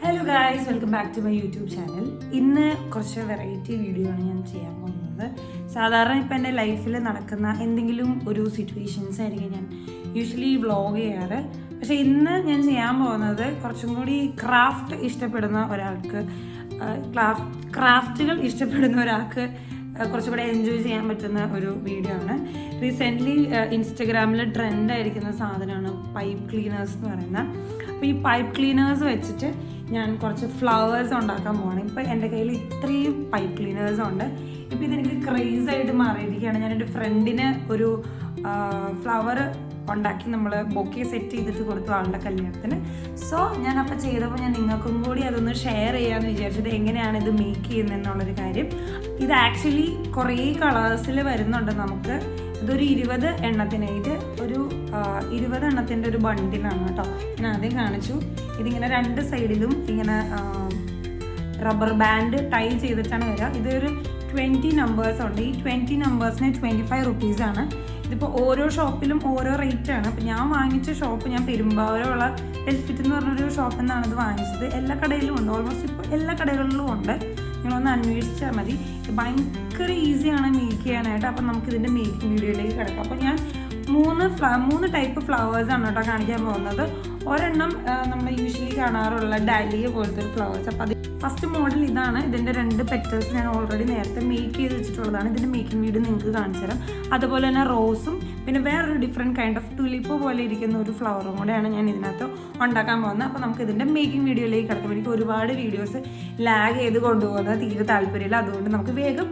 Hello guys, welcome back to my YouTube channel. ഇന്ന് കുറച്ച് variety video ആണ് ഞാൻ ചെയ്യാൻ പോകുന്നത്. സാധാരണ ഇപ്പം എൻ്റെ ലൈഫിൽ നടക്കുന്ന എന്തെങ്കിലും ഒരു സിറ്റുവേഷൻസ് ആയിരിക്കും ഞാൻ യൂഷ്വലി വ്ളോഗ് ചെയ്യാറ്. പക്ഷേ ഇന്ന് ഞാൻ ചെയ്യാൻ പോകുന്നത് കുറച്ചും കൂടി ക്രാഫ്റ്റ് ഇഷ്ടപ്പെടുന്ന ഒരാൾക്ക്, ക്രാഫ്റ്റുകൾ ഇഷ്ടപ്പെടുന്ന ഒരാൾക്ക് കുറച്ചും കൂടെ എൻജോയ് ചെയ്യാൻ പറ്റുന്ന ഒരു വീഡിയോ ആണ്. റീസെൻ്റ്ലി ഇൻസ്റ്റഗ്രാമിൽ ട്രെൻഡായിരിക്കുന്ന സാധനമാണ് പൈപ്പ് ക്ലീനേഴ്സ് എന്ന് പറയുന്നത്. അപ്പോൾ ഈ പൈപ്പ് ക്ലീനേഴ്സ് വെച്ചിട്ട് ഞാൻ കുറച്ച് ഫ്ലവേഴ്സ് ഉണ്ടാക്കാൻ പോവാണ്. ഇപ്പോൾ എൻ്റെ കയ്യിൽ ഇത്രയും പൈപ്പ് ക്ലീനേഴ്സ് ഉണ്ട്. ഇപ്പോൾ ഇതെനിക്ക് ക്രേസായിട്ട് മാറിയിരിക്കുകയാണ്. ഞാൻ എൻ്റെ ഫ്രണ്ടിന് ഒരു ഫ്ലവർ ഉണ്ടാക്കി നമ്മൾ ബൊക്കെ സെറ്റ് ചെയ്തിട്ട് കൊടുത്തു ആളുടെ കല്യാണത്തിന്. സോ ഞാനപ്പോൾ ചെയ്തപ്പോൾ ഞാൻ നിങ്ങൾക്കും കൂടി അതൊന്ന് ഷെയർ ചെയ്യാമെന്ന് വിചാരിച്ചത്, എങ്ങനെയാണ് ഇത് മേക്ക് ചെയ്യുന്നതെന്നുള്ളൊരു കാര്യം. ഇത് ആക്ച്വലി കുറേ കളേഴ്സിൽ വരുന്നുണ്ട്. നമുക്ക് ഇതൊരു 20 എണ്ണത്തിന്, ഇത് ഒരു 20 എണ്ണത്തിൻ്റെ ഒരു ബണ്ടിലാണ് കേട്ടോ. ഞാൻ ആദ്യം കാണിച്ചു. ഇതിങ്ങനെ രണ്ട് സൈഡിലും ഇങ്ങനെ റബ്ബർ ബാൻഡ് ടൈ ചെയ്തിട്ടാണ് വരിക. ഇതൊരു 20 നമ്പേഴ്സ് ഉണ്ട്. ഈ 20 നമ്പേഴ്സിന് 25 റുപ്പീസാണ്. ഇതിപ്പോൾ ഓരോ ഷോപ്പിലും ഓരോ റേറ്റാണ്. അപ്പോൾ ഞാൻ വാങ്ങിച്ച ഷോപ്പ്, ഞാൻ പെരുമ്പാവൂരുള്ള എൽഫിറ്റ് എന്ന് പറഞ്ഞൊരു ഷോപ്പിൽ നിന്നാണ് ഇത് വാങ്ങിച്ചത്. എല്ലാ കടയിലും ഉണ്ട്, ഓൾമോസ്റ്റ് ഇപ്പോൾ എല്ലാ കടകളിലും ഉണ്ട്. നിങ്ങളൊന്ന് അന്വേഷിച്ചാൽ മതി. ഭയങ്കര ഈസിയാണ് മേക്ക് ചെയ്യാനായിട്ട്. അപ്പം നമുക്കിതിൻ്റെ മേക്കിംഗ് വീഡിയോയിലേക്ക് കിടക്കാം. അപ്പോൾ ഞാൻ മൂന്ന് ടൈപ്പ് ഫ്ലവേഴ്സാണ് കേട്ടോ കാണിക്കാൻ പോകുന്നത്. ഒരെണ്ണം നമ്മൾ യൂഷ്വലി കാണാറുള്ള ഡാലിയ പോലത്തെ ഒരു ഫ്ലവേഴ്സ്. അപ്പോൾ അത് ഫസ്റ്റ് മോഡൽ ഇതാണ്. ഇതിൻ്റെ 2 പെറ്റൽസ് ഞാൻ ഓൾറെഡി നേരത്തെ മേക്ക് ചെയ്ത് വെച്ചിട്ടുള്ളതാണ്. ഇതിൻ്റെ മേക്കിംഗ് വീഡിയോ നിങ്ങൾക്ക് കാണിച്ചു തരാം. അതുപോലെ തന്നെ റോസും പിന്നെ വേറൊരു ഡിഫറെൻറ്റ് കൈൻഡ് ഓഫ് ടുലിപ്പ് പോലെ ഇരിക്കുന്ന ഒരു ഫ്ലവറും കൂടെയാണ് ഞാൻ ഇതിനകത്ത് ഉണ്ടാക്കാൻ പോകുന്നത്. അപ്പോൾ നമുക്ക് ഇതിൻ്റെ മേക്കിംഗ് വീഡിയോയിലേക്ക് കിടക്കാം. എനിക്ക് ഒരുപാട് വീഡിയോസ് ലാഗ് ചെയ്ത് കൊണ്ടുപോകുന്നത് തീരെ താല്പര്യമില്ല. അതുകൊണ്ട് നമുക്ക് വേഗം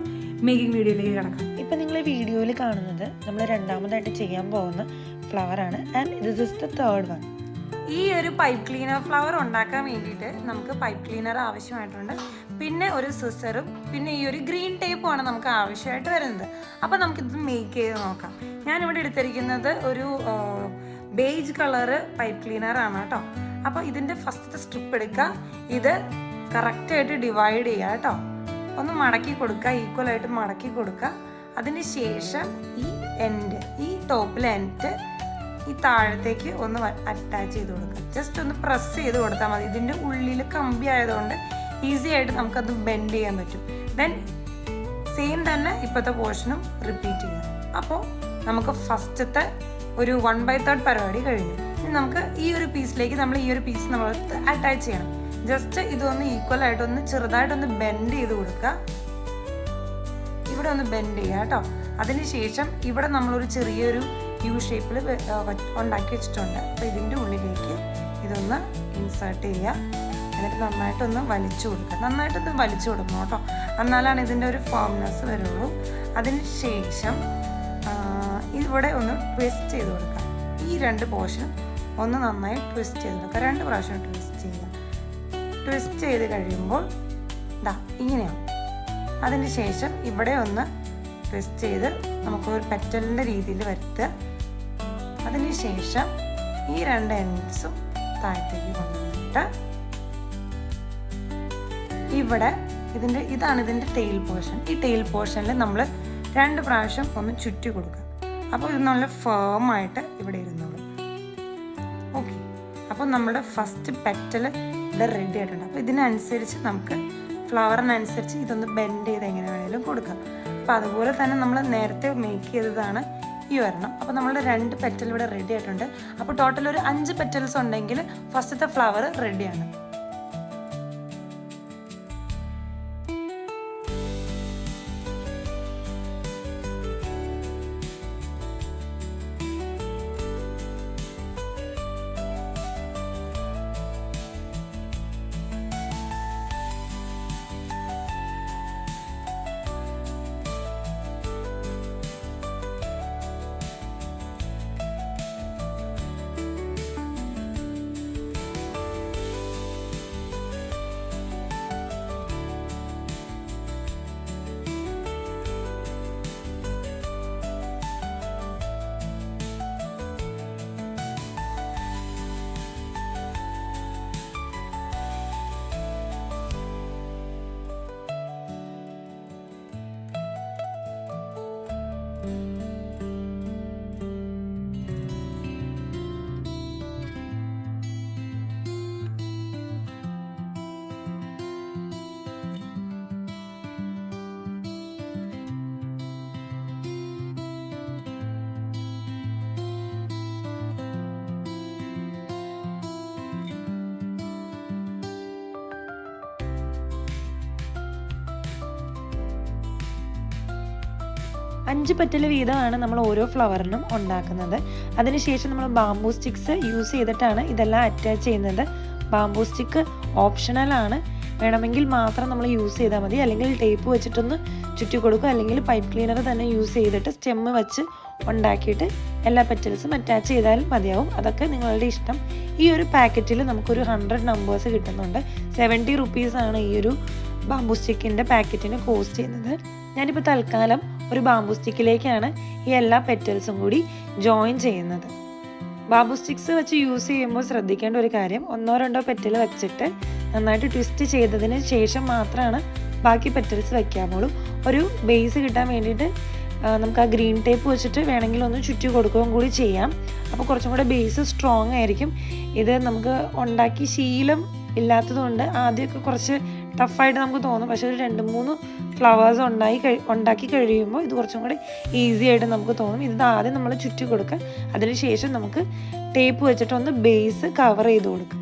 മേക്കിംഗ് വീഡിയോയിലേക്ക് കിടക്കാം. ഇപ്പം നിങ്ങൾ വീഡിയോയിൽ കാണുന്നത് നമ്മൾ രണ്ടാമതായിട്ട് ചെയ്യാൻ പോകുന്ന ഫ്ലവറാണ്. And this is the third one. ഈ ഒരു പൈപ്പ് ക്ലീനർ ഫ്ലവർ ഉണ്ടാക്കാൻ വേണ്ടിയിട്ട് നമുക്ക് പൈപ്പ് ക്ലീനർ ആവശ്യമായിട്ടുണ്ട്. പിന്നെ ഒരു സിസറും പിന്നെ ഈ ഒരു ഗ്രീൻ ടേപ്പുമാണ് നമുക്ക് ആവശ്യമായിട്ട് വരുന്നത്. അപ്പോൾ നമുക്കിത് മേക്ക് ചെയ്ത് നോക്കാം. ഞാനിവിടെ എടുത്തിരിക്കുന്നത് ഒരു ബേജ് കളറ് പൈപ്പ് ക്ലീനറാണ് കേട്ടോ. അപ്പോൾ ഇതിൻ്റെ ഫസ്റ്റ് സ്ട്രിപ്പ് എടുക്കുക. ഇത് കറക്റ്റായിട്ട് ഡിവൈഡ് ചെയ്യുക കേട്ടോ. ഒന്ന് മടക്കി കൊടുക്കുക, ഈക്വലായിട്ട് മടക്കി കൊടുക്കുക. അതിന് ശേഷം ഈ എൻഡ്, ഈ ടോപ്പിലെ എൻഡ് ഈ താഴത്തേക്ക് ഒന്ന് അറ്റാച്ച് ചെയ്ത് കൊടുക്കുക. ജസ്റ്റ് ഒന്ന് പ്രസ് ചെയ്ത് കൊടുത്താൽ മതി. ഇതിൻ്റെ ഉള്ളിൽ കമ്പി ആയതുകൊണ്ട് ഈസി ആയിട്ട് നമുക്കത് ബെൻഡ് ചെയ്യാൻ പറ്റും. ദെൻ സെയിം തന്നെ ഇപ്പോഴത്തെ പോർഷനും റിപ്പീറ്റ് ചെയ്യാം. അപ്പോൾ നമുക്ക് ഫസ്റ്റത്തെ ഒരു 1/3 പരിപാടി കഴിഞ്ഞു. ഇനി നമുക്ക് ഈ ഒരു പീസിലേക്ക് നമ്മൾ ഈ ഒരു പീസ് നമ്മൾ അറ്റാച്ച് ചെയ്യണം. ജസ്റ്റ് ഇതൊന്ന് ഈക്വലായിട്ടൊന്ന് ചെറുതായിട്ടൊന്ന് ബെൻഡ് ചെയ്ത് കൊടുക്കുക. ഇവിടെ ഒന്ന് ബെൻഡ് ചെയ്യുക കേട്ടോ. അതിനുശേഷം ഇവിടെ നമ്മളൊരു ചെറിയൊരു യു ഷേപ്പിൽ ഉണ്ടാക്കി വെച്ചിട്ടുണ്ട്. അപ്പോൾ ഇതിൻ്റെ ഉള്ളിലേക്ക് ഇതൊന്ന് ഇൻസേർട്ട് ചെയ്യുക. എന്നിട്ട് നന്നായിട്ടൊന്ന് വലിച്ചു കൊടുക്കുക. നന്നായിട്ടൊന്ന് വലിച്ചു കൊടുക്കണം കേട്ടോ, എന്നാലാണ് ഇതിൻ്റെ ഒരു ഫേംനെസ് വരുള്ളൂ. അതിന് ശേഷം ഇവിടെ ഒന്ന് ട്വിസ്റ്റ് ചെയ്ത് കൊടുക്കുക. ഈ 2 പോർഷൻ ഒന്ന് നന്നായി ട്വിസ്റ്റ് ചെയ്ത് കൊടുക്കുക. 2 പ്രാവശ്യം ട്വിസ്റ്റ് ചെയ്യുക. ട്വിസ്റ്റ് ചെയ്ത് കഴിയുമ്പോൾ ഇതാ ഇങ്ങനെയാണ്. അതിന് ശേഷം ഇവിടെ ഒന്ന് ട്വിസ്റ്റ് ചെയ്ത് നമുക്കൊരു പെറ്റലിൻ്റെ രീതിയിൽ വരുത്തുക. അതിന് ശേഷം ഈ 2 എൻഡ്സും താഴത്തേക്ക് കൊണ്ടുവന്നിട്ട് ഇവിടെ ഇതാണ് ഇതിൻ്റെ ടെയിൽ പോർഷൻ. ഈ ടെയിൽ പോർഷനിൽ നമ്മൾ 2 പ്രാവശ്യം ഒന്ന് ചുറ്റി കൊടുക്കുക. അപ്പോൾ ഇത് നല്ല ഫേമായിട്ട് ഇവിടെ ഇരുന്നോളും. ഓക്കെ, അപ്പോൾ നമ്മുടെ ഫസ്റ്റ് പെറ്റൽ ഇവിടെ റെഡി ആയിട്ടുണ്ട്. അപ്പോൾ ഇതിനനുസരിച്ച് നമുക്ക് ഫ്ലവറിനനുസരിച്ച് ഇതൊന്ന് ബെൻഡ് ചെയ്ത് എങ്ങനെ വേണമെങ്കിലും കൊടുക്കാം. അപ്പോൾ അതുപോലെ തന്നെ നമ്മൾ നേരത്തെ മേക്ക് ചെയ്തതാണ് ഈ ഒരെണ്ണം. അപ്പോൾ നമ്മളുടെ 2 പെറ്റൽ ഇവിടെ റെഡി ആയിട്ടുണ്ട്. അപ്പോൾ ടോട്ടൽ ഒരു 5 പെറ്റൽസ് ഉണ്ടെങ്കിൽ ഫസ്റ്റത്തെ ഫ്ലവർ റെഡിയാണ്. 5 പെറ്റൽ വീതമാണ് നമ്മൾ ഓരോ ഫ്ലവറിനും ഉണ്ടാക്കുന്നത്. അതിനുശേഷം നമ്മൾ ബാംബൂ സ്റ്റിക്സ് യൂസ് ചെയ്തിട്ടാണ് ഇതെല്ലാം അറ്റാച്ച് ചെയ്യുന്നത്. ബാംബൂ സ്റ്റിക്ക് ഓപ്ഷണലാണ്, വേണമെങ്കിൽ മാത്രം നമ്മൾ യൂസ് ചെയ്താൽ മതി. അല്ലെങ്കിൽ ടേപ്പ് വെച്ചിട്ടൊന്ന് ചുറ്റി കൊടുക്കുക, അല്ലെങ്കിൽ പൈപ്പ് ക്ലീനർ തന്നെ യൂസ് ചെയ്തിട്ട് സ്റ്റെമ്മ് വെച്ച് ഉണ്ടാക്കിയിട്ട് എല്ലാ പെറ്റൽസും അറ്റാച്ച് ചെയ്താലും മതിയാവും. അതൊക്കെ നിങ്ങളുടെ ഇഷ്ടം. ഈ ഒരു പാക്കറ്റിൽ നമുക്കൊരു 100 നമ്പേഴ്സ് കിട്ടുന്നുണ്ട്. 70 റുപ്പീസാണ് ഈ ഒരു ബാംബൂ സ്റ്റിക്കിൻ്റെ പാക്കറ്റിന് കോസ്റ്റ് ചെയ്യുന്നത്. ഞാനിപ്പോൾ തൽക്കാലം ഒരു ബാംബൂ സ്റ്റിക്കിലേക്കാണ് ഈ എല്ലാ പെറ്റൽസും കൂടി ജോയിൻ ചെയ്യുന്നത്. ബാംബൂ സ്റ്റിക്സ് വെച്ച് യൂസ് ചെയ്യുമ്പോൾ ശ്രദ്ധിക്കേണ്ട ഒരു കാര്യം, 1-2 പെറ്റൽ വെച്ചിട്ട് നന്നായിട്ട് ട്വിസ്റ്റ് ചെയ്തതിന് ശേഷം മാത്രമാണ് ബാക്കി പെറ്റൽസ് വയ്ക്കാമുള്ളൂ. ഒരു ബേസ് കിട്ടാൻ വേണ്ടിയിട്ട് നമുക്ക് ആ ഗ്രീൻ ടേപ്പ് വെച്ചിട്ട് വേണമെങ്കിൽ ഒന്ന് ചുറ്റി കൊടുക്കുകയും കൂടി ചെയ്യാം. അപ്പോൾ കുറച്ചും കൂടെ ബേസ് സ്ട്രോങ് ആയിരിക്കും. ഇത് നമുക്ക് ഉണ്ടാക്കി ശീലം ഇല്ലാത്തതുകൊണ്ട് ആദ്യമൊക്കെ കുറച്ച് ടഫായിട്ട് നമുക്ക് തോന്നും. പക്ഷേ ഒരു 2-3 ഫ്ലവേഴ്സ് ഉണ്ടാക്കി കഴിയുമ്പോൾ ഇത് കുറച്ചും കൂടി ഈസി ആയിട്ട് നമുക്ക് തോന്നും. ഇത് ആദ്യം നമ്മൾ ചുറ്റി കൊടുക്കുക, അതിനുശേഷം നമുക്ക് ടേപ്പ് വെച്ചിട്ടൊന്ന് ബേസ് കവർ ചെയ്ത് കൊടുക്കുക.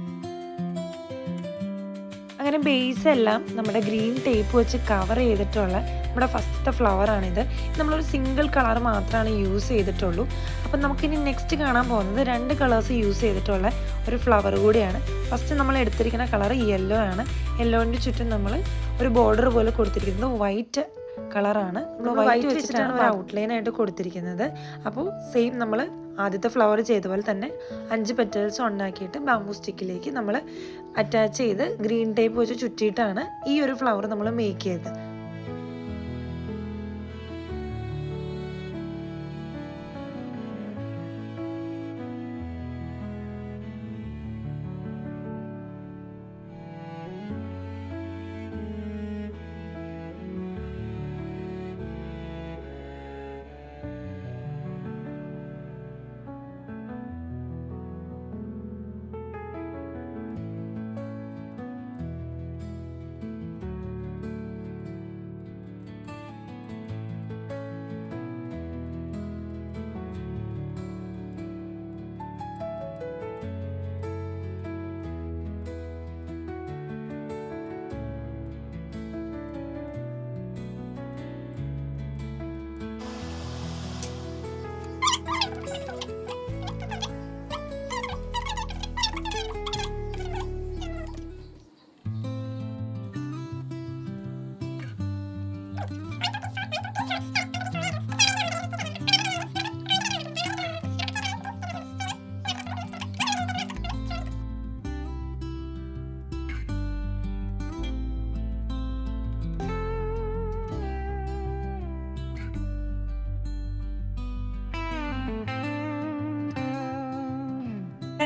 അങ്ങനെ ബേസ് എല്ലാം നമ്മുടെ ഗ്രീൻ ടേപ്പ് വെച്ച് കവർ ചെയ്തിട്ടുള്ള നമ്മുടെ ഫസ്റ്റത്തെ ഫ്ലവറാണിത്. നമ്മളൊരു സിംഗിൾ കളർ മാത്രമാണ് യൂസ് ചെയ്തിട്ടുള്ളൂ. അപ്പം നമുക്കിനി നെക്സ്റ്റ് കാണാൻ പോകുന്നത് 2 കളേഴ്സ് യൂസ് ചെയ്തിട്ടുള്ള ഒരു ഫ്ലവർ കൂടിയാണ്. ഫസ്റ്റ് നമ്മൾ എടുത്തിരിക്കുന്ന കളർ യെല്ലോ ആണ്. യെല്ലോൻ്റെ ചുറ്റും നമ്മൾ ഒരു ബോർഡർ പോലെ കൊടുത്തിരിക്കുന്നത് വൈറ്റ് കളറാണ്. നമ്മൾ വൈറ്റ് വെച്ചിട്ടാണ് ഒരു ഔട്ട്ലൈൻ ആയിട്ട് കൊടുത്തിരിക്കുന്നത്. അപ്പോൾ സെയിം നമ്മൾ ആദ്യത്തെ ഫ്ലവർ ചെയ്ത പോലെ തന്നെ 5 പെറ്റൽസ് ഉണ്ടാക്കിയിട്ട് ബാംബൂ സ്റ്റിക്കിലേക്ക് നമ്മൾ അറ്റാച്ച് ചെയ്ത് ഗ്രീൻ ടേപ്പ് വെച്ച് ചുറ്റിയിട്ടാണ് ഈ ഒരു ഫ്ലവർ നമ്മൾ മേക്ക് ചെയ്തത്.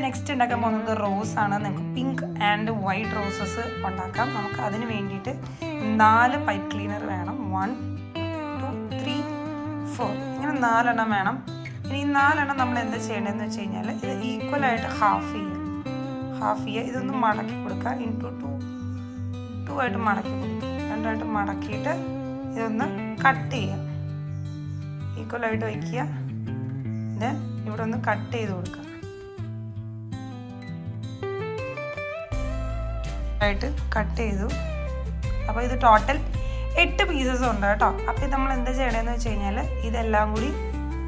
നെക്സ്റ്റ് ഉണ്ടാക്കാൻ പോകുന്നത് റോസ് ആണ്. നമുക്ക് പിങ്ക് ആൻഡ് വൈറ്റ് റോസസ് ഉണ്ടാക്കാം. നമുക്ക് അതിന് വേണ്ടിയിട്ട് 4 പൈപ്പ് ക്ലീനർ വേണം. 1 2 3 4 ഇങ്ങനെ 4 എണ്ണം വേണം. ഇനി ഈ 4 എണ്ണം നമ്മൾ എന്താ ചെയ്യേണ്ടതെന്ന് വെച്ച് കഴിഞ്ഞാൽ ഇത് ഈക്വലായിട്ട് ഹാഫ് ചെയ്യുക. ഇതൊന്ന് മടക്കി കൊടുക്കുക. ഇൻറ്റു 2 ആയിട്ട് മടക്കി കൊടുക്കുക. 2 ആയിട്ട് മടക്കിയിട്ട് ഇതൊന്ന് കട്ട് ചെയ്യുക. ഈക്വലായിട്ട് വയ്ക്കുക. ഇത് ഇവിടെ ഒന്ന് കട്ട് ചെയ്ത് കൊടുക്കുക. ആയിട്ട് കട്ട് ചെയ്തു. അപ്പോൾ ഇത് ടോട്ടൽ 8 പീസസ് ഉണ്ട് കേട്ടോ. അപ്പോൾ നമ്മൾ എന്താ ചെയ്യണമെന്ന് വെച്ച് കഴിഞ്ഞാൽ ഇതെല്ലാം കൂടി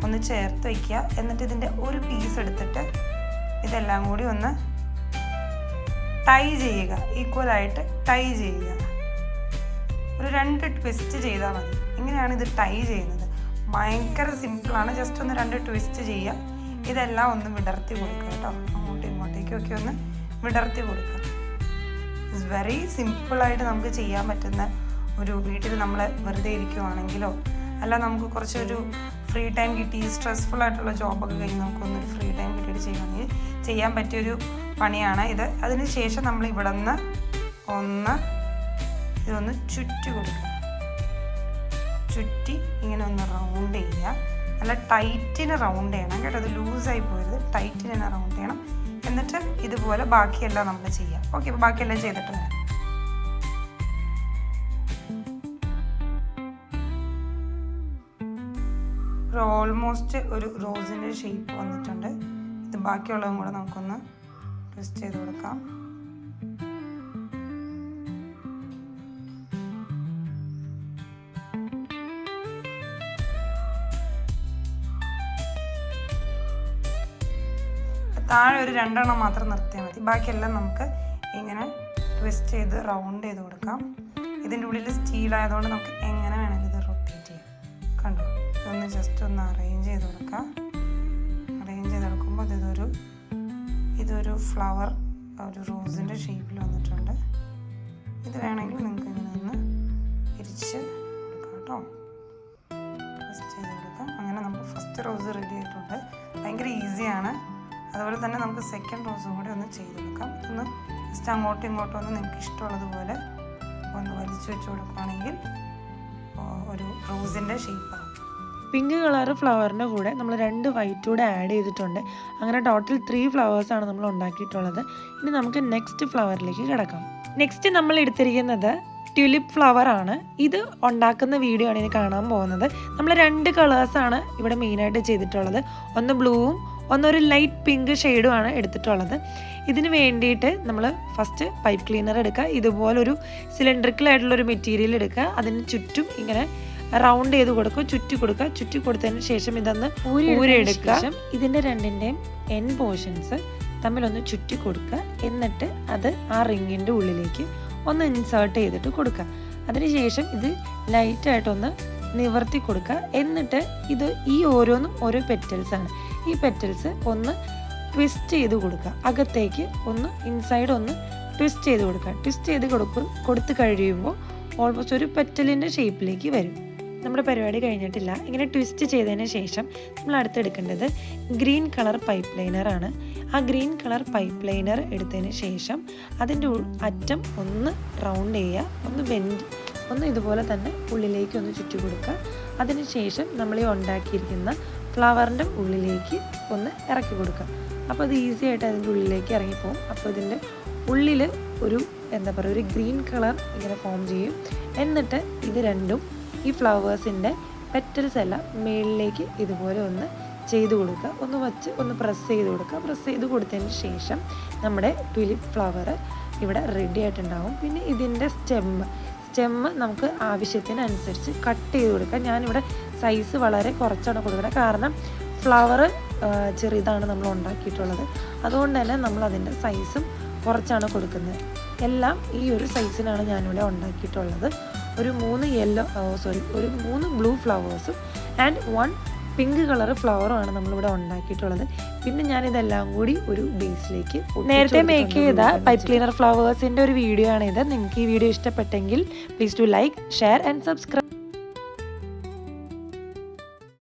ഒന്ന് ചേർത്ത് വയ്ക്കുക. എന്നിട്ട് ഇതിൻ്റെ ഒരു പീസ് എടുത്തിട്ട് ഇതെല്ലാം കൂടി ഒന്ന് ടൈ ചെയ്യുക. ഈക്വലായിട്ട് ടൈ ചെയ്യുക. ഒരു 2 ട്വിസ്റ്റ് ചെയ്താൽ മതി. ഇങ്ങനെയാണ് ഇത് ടൈ ചെയ്യുന്നത്. ഭയങ്കര സിമ്പിളാണ്. ജസ്റ്റ് ഒന്ന് 2 ട്വിസ്റ്റ് ചെയ്യുക. ഇതെല്ലാം ഒന്ന് വിടർത്തി കൊടുക്കുക കേട്ടോ. അങ്ങോട്ടും ഇങ്ങോട്ടേക്കൊക്കെ ഒന്ന് വിടർത്തി കൊടുക്കുക. ഇറ്റ്സ് വെരി സിമ്പിളായിട്ട് നമുക്ക് ചെയ്യാൻ പറ്റുന്ന ഒരു, വീട്ടിൽ നമ്മൾ വെറുതെ ഇരിക്കുവാണെങ്കിലോ അല്ല നമുക്ക് കുറച്ചൊരു ഫ്രീ ടൈം കിട്ടി, സ്ട്രെസ്ഫുൾ ആയിട്ടുള്ള ജോബൊക്കെ കഴിഞ്ഞ് നമുക്കൊന്നൊരു ഫ്രീ ടൈം കിട്ടിയിട്ട് ചെയ്യണമെങ്കിൽ ചെയ്യാൻ പറ്റിയൊരു പണിയാണ് ഇത്. അതിന് ശേഷം നമ്മൾ ഇവിടെ നിന്ന് ഇതൊന്ന് ചുറ്റി കൊടുക്കുക. ചുറ്റി ഇങ്ങനെ ഒന്ന് റൗണ്ട് ചെയ്യുക. നല്ല ടൈറ്റിന് റൗണ്ട് ചെയ്യണം കേട്ടോ. അത് ലൂസായി പോയത്, ടൈറ്റിന് തന്നെ റൗണ്ട് ചെയ്യണം. എന്നിട്ട് ഇതുപോലെ ബാക്കിയെല്ലാം നമ്മൾ ചെയ്യാം. ഓക്കെ, അപ്പോൾ ബാക്കിയെല്ലാം ചെയ്തിട്ട് വരാം. ഓൾമോസ്റ്റ് ഒരു റോസിൻ്റെ ഷേപ്പ് വന്നിട്ടുണ്ട്. ഇത് ബാക്കിയുള്ളതും കൂടെ നമുക്കൊന്ന് ട്വിസ്റ്റ് ചെയ്ത് കൊടുക്കാം. താഴെ ഒരു 2 എണ്ണം മാത്രം നിർത്തിയാൽ മതി. ബാക്കിയെല്ലാം നമുക്ക് ഇങ്ങനെ ട്വിസ്റ്റ് ചെയ്ത് റൗണ്ട് ചെയ്ത് കൊടുക്കാം. ഇതിൻ്റെ ഉള്ളിൽ സ്റ്റീലായതുകൊണ്ട് നമുക്ക് എങ്ങനെ വേണമെങ്കിലും ഇത് റൊട്ടേറ്റ് ചെയ്യാം. കണ്ടോ, ഇതൊന്ന് ജസ്റ്റ് ഒന്ന് അറേഞ്ച് ചെയ്ത് കൊടുക്കാം. അറേഞ്ച് ചെയ്തെടുക്കുമ്പോൾ ഇതൊരു ഫ്ലവർ, ഒരു റോസിൻ്റെ ഷേപ്പിൽ വന്നിട്ടുണ്ട്. ഇത് വേണമെങ്കിൽ നിങ്ങൾക്ക് ഇങ്ങനെ ഒന്ന് പിരിച്ച് കൊടുക്കാം കേട്ടോ. ട്വിസ്റ്റ് ചെയ്ത് കൊടുക്കാം. അങ്ങനെ നമുക്ക് ഫസ്റ്റ് റോസ് റെഡി ആയിട്ടുണ്ട്. ഭയങ്കര ഈസിയാണ്. അതുപോലെ തന്നെ നമുക്ക് സെക്കൻഡ് റോസും കൂടി ഒന്ന് ചെയ്ത് കൊടുക്കാം. ഒന്ന് ജസ്റ്റ് അങ്ങോട്ടും ഇങ്ങോട്ടും ഒന്ന് നിങ്ങൾക്ക് ഇഷ്ടമുള്ളതുപോലെ ഒന്ന് വലിച്ചു വെച്ച് കൊടുക്കുകയാണെങ്കിൽ ഒരു റോസിൻ്റെ ഷേപ്പാകും. പിങ്ക് കളർ ഫ്ലവറിൻ്റെ കൂടെ നമ്മൾ 2 വൈറ്റ് കൂടെ ആഡ് ചെയ്തിട്ടുണ്ട്. അങ്ങനെ ടോട്ടൽ 3 ഫ്ലവേഴ്സാണ് നമ്മൾ ഉണ്ടാക്കിയിട്ടുള്ളത്. ഇനി നമുക്ക് നെക്സ്റ്റ് ഫ്ലവറിലേക്ക് കിടക്കാം. നെക്സ്റ്റ് നമ്മൾ എടുത്തിരിക്കുന്നത് ട്യൂലിപ്പ് ഫ്ലവർ ആണ്. ഇത് ഉണ്ടാക്കുന്ന വീഡിയോ ആണ് ഇനി കാണാൻ പോകുന്നത്. നമ്മൾ 2 കളേഴ്സാണ് ഇവിടെ മെയിനായിട്ട് ചെയ്തിട്ടുള്ളത്. ഒന്ന് ബ്ലൂവും ഒന്നൊരു ലൈറ്റ് പിങ്ക് ഷെയ്ഡുമാണ് എടുത്തിട്ടുള്ളത്. ഇതിന് വേണ്ടിയിട്ട് നമ്മൾ ഫസ്റ്റ് പൈപ്പ് ക്ലീനർ എടുക്കുക. ഇതുപോലൊരു സിലിണ്ടറിക്കലായിട്ടുള്ളൊരു മെറ്റീരിയൽ എടുക്കുക. അതിന് ചുറ്റും ഇങ്ങനെ റൗണ്ട് ചെയ്ത് കൊടുക്കുക, ചുറ്റി കൊടുക്കുക. ചുറ്റി കൊടുത്തതിന് ശേഷം ഇതൊന്ന് ഊരെടുക്കുക. ഇതിൻ്റെ 2ൻ്റെയും എൻ പോർഷൻസ് തമ്മിലൊന്ന് ചുറ്റി കൊടുക്കുക. എന്നിട്ട് അത് ആ റിങ്ങിൻ്റെ ഉള്ളിലേക്ക് ഒന്ന് ഇൻസേർട്ട് ചെയ്തിട്ട് കൊടുക്കുക. അതിനുശേഷം ഇത് ലൈറ്റായിട്ടൊന്ന് നിവർത്തി കൊടുക്കുക. എന്നിട്ട് ഇത് ഈ ഓരോന്നും ഓരോ പെറ്റൽസാണ്. ഈ പെറ്റൽസ് ഒന്ന് ട്വിസ്റ്റ് ചെയ്ത് കൊടുക്കുക. അകത്തേക്ക് ഒന്ന് ഇൻസൈഡ് ഒന്ന് ട്വിസ്റ്റ് ചെയ്ത് കൊടുക്കുക. ട്വിസ്റ്റ് ചെയ്ത് കൊടുത്ത് കഴിയുമ്പോൾ ഓൾമോസ്റ്റ് ഒരു പെറ്റലിൻ്റെ ഷേപ്പിലേക്ക് വരും. നമ്മുടെ പരിപാടി കഴിഞ്ഞിട്ടില്ല. ഇങ്ങനെ ട്വിസ്റ്റ് ചെയ്തതിന് ശേഷം നമ്മൾ അടുത്തെടുക്കേണ്ടത് ഗ്രീൻ കളർ പൈപ്പ് ലൈനറാണ്. ആ ഗ്രീൻ കളർ പൈപ്പ് ലൈനർ എടുത്തതിന് ശേഷം അതിൻ്റെ അറ്റം ഒന്ന് റൗണ്ട് ചെയ്യുക, ഒന്ന് ഇതുപോലെ തന്നെ ഉള്ളിലേക്ക് ഒന്ന് ചുറ്റി കൊടുക്കുക. അതിനുശേഷം നമ്മൾ ഈ ഉണ്ടാക്കിയിരിക്കുന്ന ഫ്ലവറിൻ്റെ ഉള്ളിലേക്ക് ഒന്ന് ഇറക്കി കൊടുക്കുക. അപ്പോൾ അത് ഈസി ആയിട്ട് അതിൻ്റെ ഉള്ളിലേക്ക് ഇറങ്ങിപ്പോകും. അപ്പോൾ ഇതിൻ്റെ ഉള്ളിൽ ഒരു ഒരു ഗ്രീൻ കളർ ഇങ്ങനെ ഫോം ചെയ്യും. എന്നിട്ട് ഇത് രണ്ടും ഈ ഫ്ലവേഴ്സിൻ്റെ പെറ്റൽസ് എല്ലാം മേളിലേക്ക് ഇതുപോലെ ഒന്ന് ചെയ്ത് കൊടുക്കുക. ഒന്ന് വച്ച് ഒന്ന് പ്രസ് ചെയ്ത് കൊടുക്കുക. പ്രസ് ചെയ്ത് കൊടുത്തതിന് ശേഷം നമ്മുടെ ട്യൂലിപ്പ് ഫ്ലവർ ഇവിടെ റെഡി ആയിട്ടുണ്ടാകും. പിന്നെ ഇതിൻ്റെ സ്റ്റെമ്മ് നമുക്ക് ആവശ്യത്തിനനുസരിച്ച് കട്ട് ചെയ്ത് കൊടുക്കുക. ഞാനിവിടെ സൈസ് വളരെ കുറച്ചാണ് കൊടുക്കുന്നത്, കാരണം ഫ്ലവർ ചെറിയതാണ് നമ്മൾ ഉണ്ടാക്കിയിട്ടുള്ളത്. അതുകൊണ്ട് തന്നെ നമ്മൾ അതിൻ്റെ സൈസും കുറച്ചാണ് കൊടുക്കുന്നത്. എല്ലാം ഈ ഒരു സൈസിനാണ് ഞാനിവിടെ ഉണ്ടാക്കിയിട്ടുള്ളത്. ഒരു 3 ബ്ലൂ ഫ്ലവേഴ്സും ആൻഡ് 1 പിങ്ക് കളർ ഫ്ലവറുമാണ് നമ്മളിവിടെ ഉണ്ടാക്കിയിട്ടുള്ളത്. പിന്നെ ഞാനിതെല്ലാം കൂടി ഒരു ബേസിലേക്ക് നേരത്തെ മേക്ക് ചെയ്ത പൈപ്പ് ക്ലീനർ ഫ്ലവേഴ്സിൻ്റെ ഒരു വീഡിയോ ആണിത്. നിങ്ങൾക്ക് ഈ വീഡിയോ ഇഷ്ടപ്പെട്ടെങ്കിൽ please to like, share and subscribe.